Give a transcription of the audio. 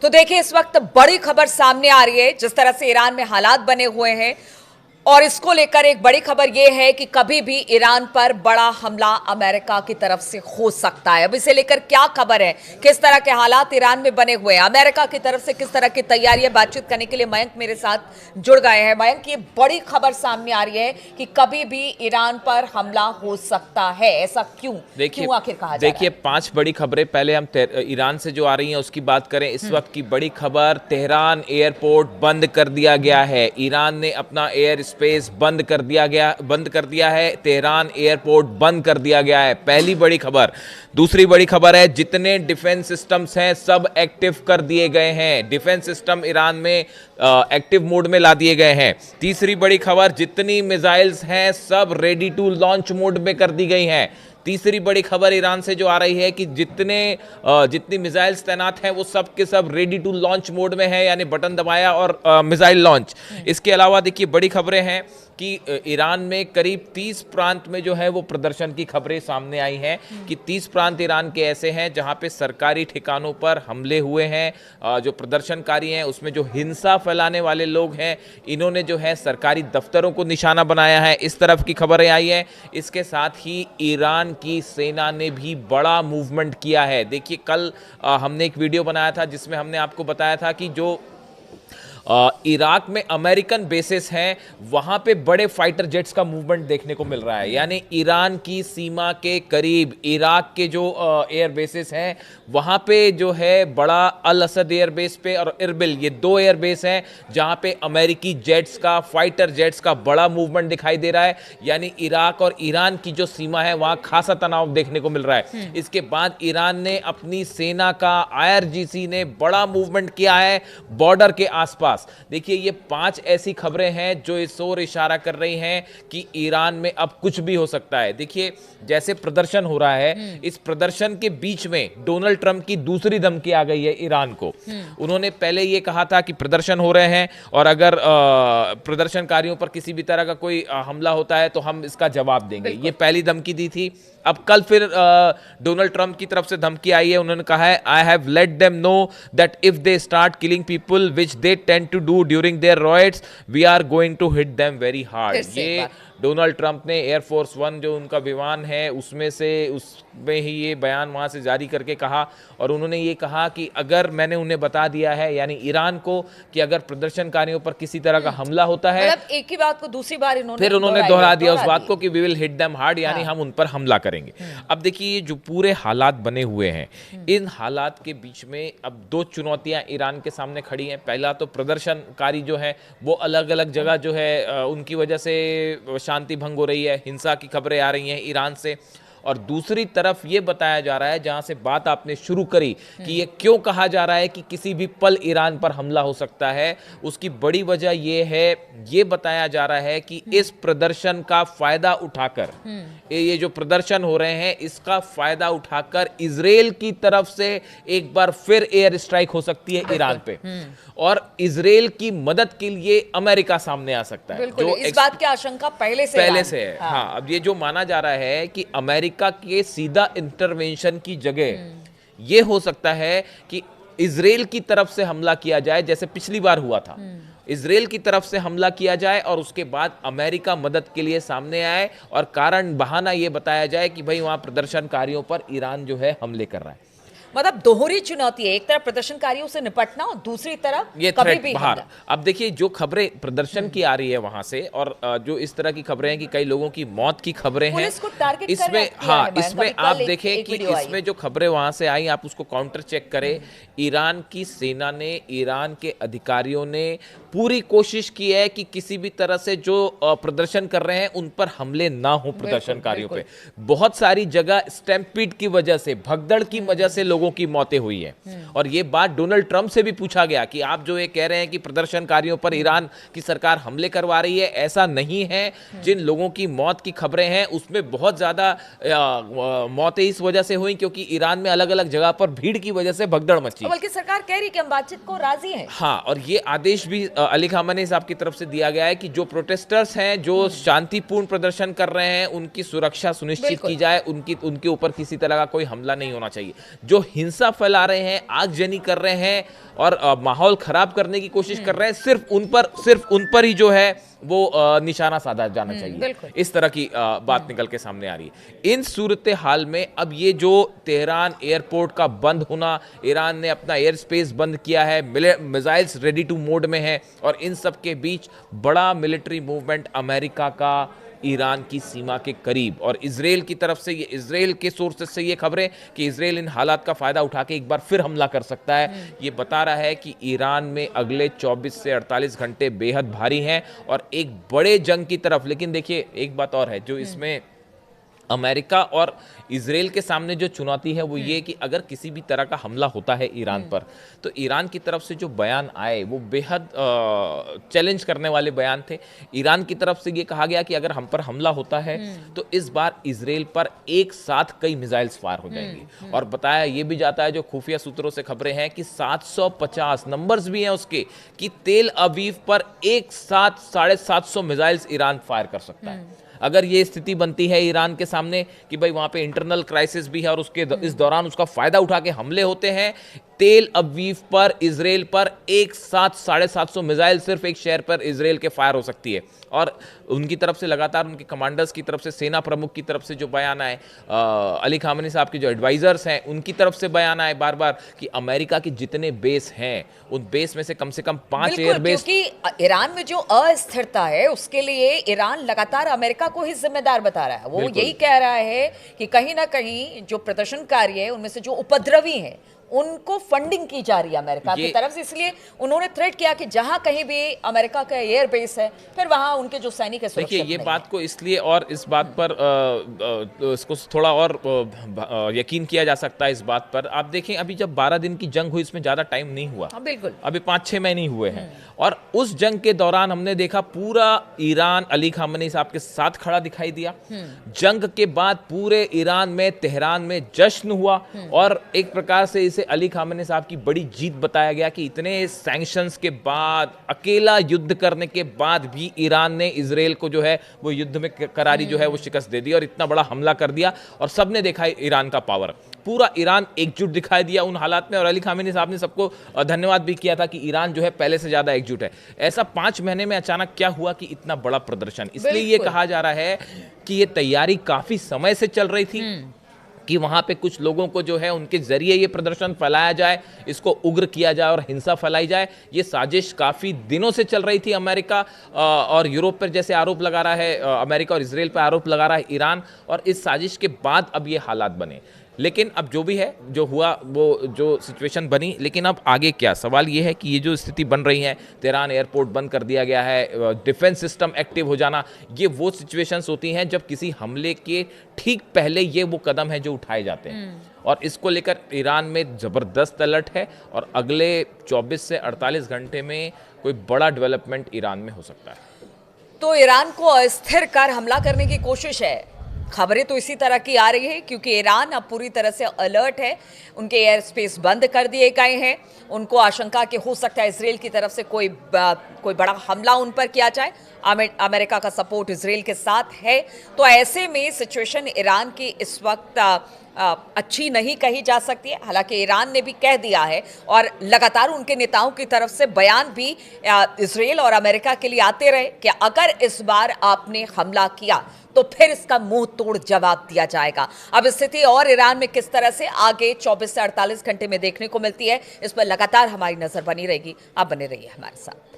तो देखिए, इस वक्त बड़ी खबर सामने आ रही है। जिस तरह से ईरान में हालात बने हुए हैं और इसको लेकर एक बड़ी खबर यह है कि कभी भी ईरान पर बड़ा हमला अमेरिका की तरफ से हो सकता है। अब इसे लेकर क्या खबर है, किस तरह के हालात ईरान में बने हुए हैं, अमेरिका की तरफ से किस तरह की तैयारी है, बातचीत करने के लिए मयंक मेरे साथ जुड़ गए हैं। मयंक, ये बड़ी खबर सामने आ रही है कि कभी भी ईरान पर हमला हो सकता है, ऐसा क्यों आखिर कहा जा रहा है? देखिए, 5 बड़ी खबरें। पहले हम ईरान से जो आ रही हैं उसकी बात करें। इस वक्त की बड़ी खबर, तेहरान एयरपोर्ट बंद कर दिया गया है। ईरान ने अपना एयर स्पेस बंद कर दिया है। तेहरान एयरपोर्ट बंद कर दिया गया है, पहली बड़ी खबर। दूसरी बड़ी खबर है, जितने डिफेंस सिस्टम्स हैं सब एक्टिव कर दिए गए हैं। डिफेंस सिस्टम ईरान में एक्टिव मोड में ला दिए गए हैं। तीसरी बड़ी खबर, जितनी मिसाइल्स हैं सब रेडी टू लॉन्च मोड में कर दी गई हैं। तीसरी बड़ी खबर ईरान से जो आ रही है कि जितनी मिसाइल्स तैनात हैं वो सब के सब रेडी टू लॉन्च मोड में है, यानी बटन दबाया और मिसाइल लॉन्च। इसके अलावा देखिए, बड़ी खबरें हैं कि ईरान में करीब 30 प्रांत में जो है वो प्रदर्शन की खबरें सामने आई हैं कि 30 प्रांत ईरान के ऐसे हैं जहां पे सरकारी ठिकानों पर हमले हुए हैं। जो प्रदर्शनकारी हैं उसमें जो हिंसा फैलाने वाले लोग हैं, इन्होंने जो है सरकारी दफ्तरों को निशाना बनाया है, इस तरफ की खबरें आई हैं। इसके साथ ही ईरान की सेना ने भी बड़ा मूवमेंट किया है। देखिए, कल हमने एक वीडियो बनाया था जिसमें हमने आपको बताया था कि जो इराक में अमेरिकन बेसेस हैं वहां पे बड़े फाइटर जेट्स का मूवमेंट देखने को मिल रहा है। यानी ईरान की सीमा के करीब इराक के जो एयर बेसेस हैं वहां पे जो है बड़ा अल असद एयर बेस पे और इरबिल, ये 2 एयर बेस हैं जहां पे अमेरिकी जेट्स का, फाइटर जेट्स का बड़ा मूवमेंट दिखाई दे रहा है। यानी इराक और ईरान की जो सीमा है वहां खासा तनाव देखने को मिल रहा है। इसके बाद ईरान ने अपनी सेना का, IRGC ने बड़ा मूवमेंट किया है बॉर्डर के आसपास। देखिए, ये 5 ऐसी खबरें हैं जो इस ओर इशारा कर रही हैं कि ईरान में अब कुछ भी हो सकता है। देखिए, जैसे प्रदर्शन हो रहा है, इस प्रदर्शन के बीच में डोनाल्ड ट्रंप की दूसरी धमकी आ गई है ईरान को। उन्होंने पहले ये कहा था कि प्रदर्शन हो रहे हैं और अगर प्रदर्शनकारियों पर किसी भी तरह का कोई हमला होता है तो हम इसका जवाब देंगे, ये पहली धमकी दी थी। अब कल फिर डोनाल्ड ट्रंप की तरफ से धमकी आई है। उन्होंने कहा है, I have let them know that if they start killing people which they tend to do during their riots, we are going to hit them very hard. ये डोनाल्ड ट्रंप ने एयरफोर्स 1 जो उनका विमान है उसमें ही ये बयान वहां से जारी करके कहा। और उन्होंने ये कहा कि अगर मैंने उन्हें बता दिया है, यानी ईरान को, कि अगर प्रदर्शनकारियों पर किसी तरह का हमला होता है, मतलब एक ही बात को दूसरी बार उन्होंने दोहरा दिया उस बात को कि we will hit them hard, यानी हम उन पर हमला करेंगे। अब देखिए, ये जो पूरे हालात बने हुए हैं, इन हालात के बीच में अब 2 चुनौतियां ईरान के सामने खड़ी हैं। पहला तो प्रदर्शनकारी जो है वो अलग अलग जगह जो है उनकी वजह से शांति भंग हो रही है, हिंसा की खबरें आ रही हैं ईरान से। और दूसरी तरफ ये बताया जा रहा है, जहां से बात आपने शुरू करी कि ये क्यों कहा जा रहा है कि किसी भी पल ईरान पर हमला हो सकता है, उसकी बड़ी वजह ये है, ये बताया जा रहा है कि इस प्रदर्शन का फायदा उठाकर, ये जो प्रदर्शन हो रहे हैं इसका फायदा उठाकर इजराइल की तरफ से एक बार फिर एयर स्ट्राइक हो सकती है ईरान पे, और इजराइल की मदद के लिए अमेरिका सामने आ सकता है। जो इस बात की आशंका पहले से है। हाँ, अब ये जो माना जा रहा है कि अमेरिका के सीधा इंटरवेंशन की जगह ये हो सकता है कि इजराइल की तरफ से हमला किया जाए, जैसे पिछली बार हुआ था। इजराइल की तरफ से हमला किया जाए और उसके बाद अमेरिका मदद के लिए सामने आए और कारण बहाना ये बताया जाए कि भाई वहां प्रदर्शनकारियों पर ईरान जो है हमले कर रहा है। मतलब दोहरी चुनौती है, एक तरफ प्रदर्शनकारियों से निपटना और दूसरी तरफ ये कभी भी बाहर। अब देखिए, जो खबरें प्रदर्शन की आ रही है वहां से, और जो इस तरह की खबरें हैं कि कई लोगों की मौत की खबरें हैं इसमें, हाँ, इसमें आप देखें कि इसमें जो खबरें वहां से आई, आप उसको काउंटर चेक करें। ईरान की सेना ने, ईरान के अधिकारियों ने पूरी कोशिश की है कि किसी भी तरह से जो प्रदर्शन कर रहे हैं उन पर हमले ना हो प्रदर्शनकारियों पे। बहुत सारी जगह स्टैम्पीड की वजह से, भगदड़ की वजह से लोगों की मौतें हुई है। और ये बात डोनाल्ड ट्रंप से भी पूछा गया कि आप जो ये कह रहे हैं कि प्रदर्शनकारियों पर ईरान की सरकार हमले करवा रही है, ऐसा नहीं है। जिन लोगों की मौत की खबरें हैं उसमें बहुत ज्यादा मौतें इस वजह से हुई क्योंकि ईरान में अलग अलग जगह पर भीड़ की वजह से भगदड़ मची। बल्कि सरकार कह रही है कि हम बातचीत को राजी हैं। हाँ, और ये आदेश भी अली खामेनी साहब की तरफ से दिया गया है कि जो प्रोटेस्टर्स हैं, जो शांतिपूर्ण प्रदर्शन कर रहे हैं, उनकी सुरक्षा सुनिश्चित की जाए, उनके ऊपर किसी तरह का कोई हमला नहीं होना चाहिए। जो हिंसा फैला रहे हैं, आगजनी कर रहे हैं और माहौल खराब करने की कोशिश कर रहे हैं, सिर्फ उन पर ही जो है वो निशाना साधा जाना चाहिए। इस तरह की बात निकल के सामने आ रही है। इन सूरत हाल में अब ये जो तेहरान एयरपोर्ट का बंद होना, ईरान ने अपना एयर स्पेस बंद किया है, मिसाइल्स रेडी टू मोड में है, और इन सब के बीच बड़ा मिलिट्री मूवमेंट अमेरिका का ईरान की सीमा के करीब, और इजराइल की तरफ से, ये इजराइल के सोर्सेस से ये खबरें कि इजराइल इन हालात का फायदा उठा के एक बार फिर हमला कर सकता है। ये बता रहा है कि ईरान में अगले 24 से 48 घंटे बेहद भारी हैं और एक बड़े जंग की तरफ। लेकिन देखिए एक बात और है जो इसमें अमेरिका और इजराइल के सामने जो चुनौती है वो ये कि अगर किसी भी तरह का हमला होता है ईरान पर, तो ईरान की तरफ से जो बयान आए वो बेहद चैलेंज करने वाले बयान थे। ईरान की तरफ से ये कहा गया कि अगर हम पर हमला होता है तो इस बार इजराइल पर एक साथ कई मिसाइल्स फायर हो जाएंगी। और बताया ये भी जाता है, जो खुफिया सूत्रों से खबरें हैं, कि 750 नंबर्स भी हैं उसके, कि तेल अवीव पर एक साथ 750 मिसाइल्स ईरान फायर कर सकता है। अगर ये स्थिति बनती है ईरान के सामने कि भाई वहां पे इंटरनल क्राइसिस भी है और उसके इस दौरान उसका फायदा उठा के हमले होते हैं, तेल अवीव पर, इजराइल पर एक साथ 750 मिसाइल सिर्फ एक शहर पर इजराइल के फायर हो सकती है। और उनकी तरफ से लगातार, उनके कमांडर्स की तरफ से, सेना प्रमुख की तरफ से जो बयान आए, अली खामेनी साहब के जो एडवाइजर्स हैं उनकी तरफ से बयान आए बार बार कि अमेरिका के जितने बेस हैं उन बेस में से कम 5 एयरबेस, क्योंकि ईरान में जो अस्थिरता है उसके लिए ईरान लगातार अमेरिका को ही जिम्मेदार बता रहा है। वो यही कह रहा है कि कहीं ना कहीं जो प्रदर्शनकारी है उनमें से जो उपद्रवी हैं उनको फंडिंग की जा रही है अमेरिका की तरफ से, इसलिए उन्होंने थ्रेट किया कि जहां कहीं भी अमेरिका का एयर बेस है फिर वहां उनके जो सैनिक है सुरक्षित देखिए ये बात को इसलिए और इस बात पर इसको थोड़ा और यकीन किया जा सकता है इस बात पर। आप देखें अभी जब 12 दिन की जंग हुई, इसमें ज्यादा टाइम नहीं हुआ, बिल्कुल अभी 5-6 महीने हुए हैं, और उस जंग के दौरान हमने देखा पूरा ईरान अली खामेनी साहब के साथ खड़ा दिखाई दिया। जंग के बाद पूरे ईरान में, तेहरान में जश्न हुआ और एक प्रकार से इसे अली खामेनी साहब की बड़ी जीत बताया गया कि इतने सैंक्शंस के बाद, अकेला युद्ध करने के बाद भी ईरान ने इजराइल को जो है वो युद्ध में करारी जो है वो शिकस्त दे दी और इतना बड़ा हमला कर दिया। और सबने देखा ईरान का पावर, पूरा ईरान एकजुट दिखाई दिया उन हालात में। और अली खामेनी साहब ने सबको धन्यवाद भी किया था कि ईरान जो है पहले से ज्यादा एकजुट है। ऐसा 5 महीने में अचानक क्या हुआ कि इतना बड़ा प्रदर्शन? इसलिए ये कहा जा रहा है कि ये तैयारी काफी समय से चल रही थी कि वहां पे कुछ लोगों को जो है उनके जरिए ये प्रदर्शन फैलाया जाए, इसको उग्र किया जाए और हिंसा फैलाई जाए। ये साजिश काफी दिनों से चल रही थी। अमेरिका और यूरोप पर जैसे आरोप लगा रहा है, अमेरिका और इजराइल पर आरोप लगा रहा है ईरान, और इस साजिश के बाद अब ये हालात बने। लेकिन अब जो भी है, जो हुआ, वो जो सिचुएशन बनी, लेकिन अब आगे क्या? सवाल ये है कि ये जो स्थिति बन रही है, तेहरान एयरपोर्ट बंद कर दिया गया है, डिफेंस सिस्टम एक्टिव हो जाना, ये वो सिचुएशंस होती हैं जब किसी हमले के ठीक पहले ये वो कदम है जो उठाए जाते हैं। और इसको लेकर ईरान में ज़बरदस्त अलर्ट है और अगले 24 से 48 घंटे में कोई बड़ा डेवलपमेंट ईरान में हो सकता है। तो ईरान को अस्थिर कर हमला करने की कोशिश है। खबरें तो इसी तरह की आ रही है क्योंकि ईरान अब पूरी तरह से अलर्ट है। उनके एयर स्पेस बंद कर दिए गए हैं। उनको आशंका कि हो सकता है इजराइल की तरफ से कोई बड़ा हमला उन पर किया जाए। अमेरिका का सपोर्ट इजराइल के साथ है। तो ऐसे में सिचुएशन ईरान की इस वक्त अच्छी नहीं कही जा सकती है। हालांकि ईरान ने भी कह दिया है और लगातार उनके नेताओं की तरफ से बयान भी इजराइल और अमेरिका के लिए आते रहे कि अगर इस बार आपने हमला किया तो फिर इसका मुंह तोड़ जवाब दिया जाएगा। अब स्थिति और ईरान में किस तरह से आगे 24 से 48 घंटे में देखने को मिलती है, इस पर लगातार हमारी नजर बनी रहेगी। आप बने रहिए हमारे साथ।